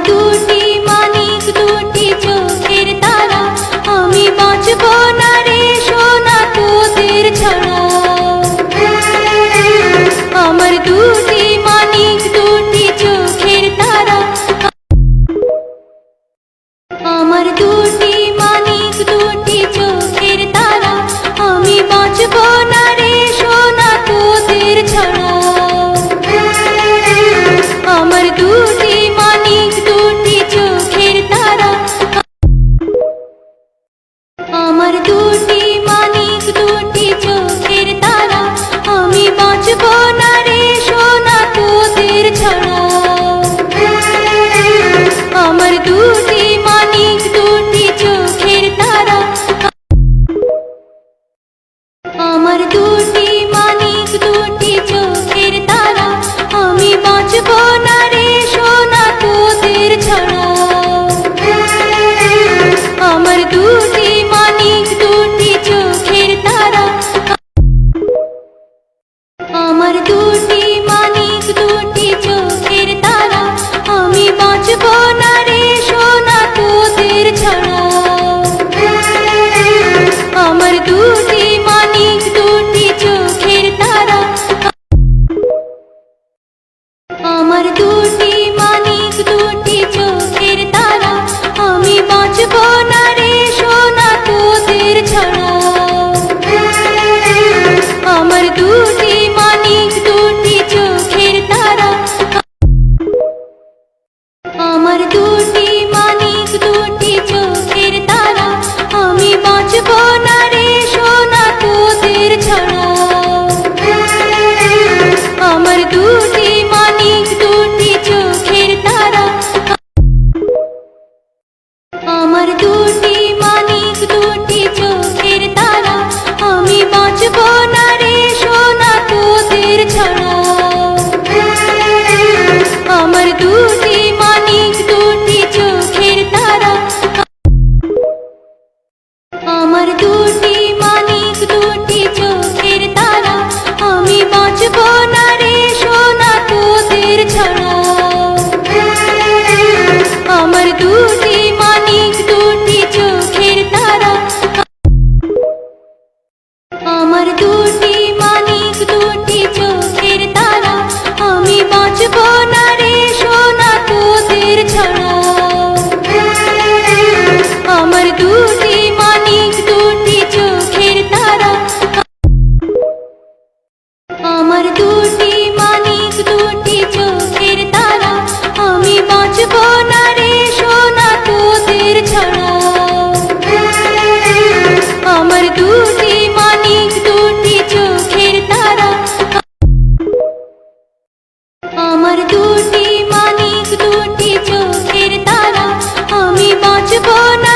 দুটি মানিক দুটি চোখের তারা, আমি বাঁচব না রে সোনা তোদের ছাড়া। আমার দুটি মানিক দুটি চোখের তারা, আমার দুটি মানিক দুটি চোখের তারা, আমি বাঁচব না রে সোনা তোদের ছাড়া। আমার দুটি মানিক দুটি চোখের তারা, আমার দুটি মানিক দুটি চোখের তারা, আমি বাঁচব না রে সোনা তোদের ছাড়া। আমার দুটি মানিক দুটি চোখের তারা, আমার দুটি মানিক দুটি চোখের তারা, আমি বাঁচব না রে সোনা তোদের ছাড়া। আমার দুটি মানিক দুটি চোখের তারা, আমার দুটি মানিক দুটি চোখের তারা, আমি বাঁচব না রে সোনা তোদের ছাড়া। আমার দুটি মানিক দুটি চোখের তারা, আমার দুটি মানিক দুটি চোখের তারা, আমি বাঁচব না রে সোনা তোদের ছাড়া। আমার দুটি মানিক দুটি চোখের তারা, আমার দুটি মানিক দুটি চোখের তারা, আমি বাঁচব না রে সোনা তোদের ছাড়া। আমার দুটি মানিক দুটি চোখের তারা, আমার দুটি মানিক দুটি চোখের তারা, আমি বাঁচব না রে সোনা তোদের ছাড়া। আমার দুটি মানিক দুটি চোখের তারা, আমার দুটি মানিক দুটি চোখের তারা, আমি বাঁচব না রে সোনা তোদের ছাড়া। আমার দুটি মানিক দুটি চোখের তারা, আমার দুটি মানিক দুটি চোখের তারা, আমি বাঁচব না রে সোনা তোদের ছাড়া। আমার দুটি মানিক দুটি চোখের তারা, আমার দুটি মানিক দুটি চোখের তারা, আমি বাঁচব না রে সোনা তোদের ছাড়া। আমার দুটি মানিক দুটি চোখের তারা, আমার দুটি মানিক দুটি চোখের তারা, আমি বাঁচব না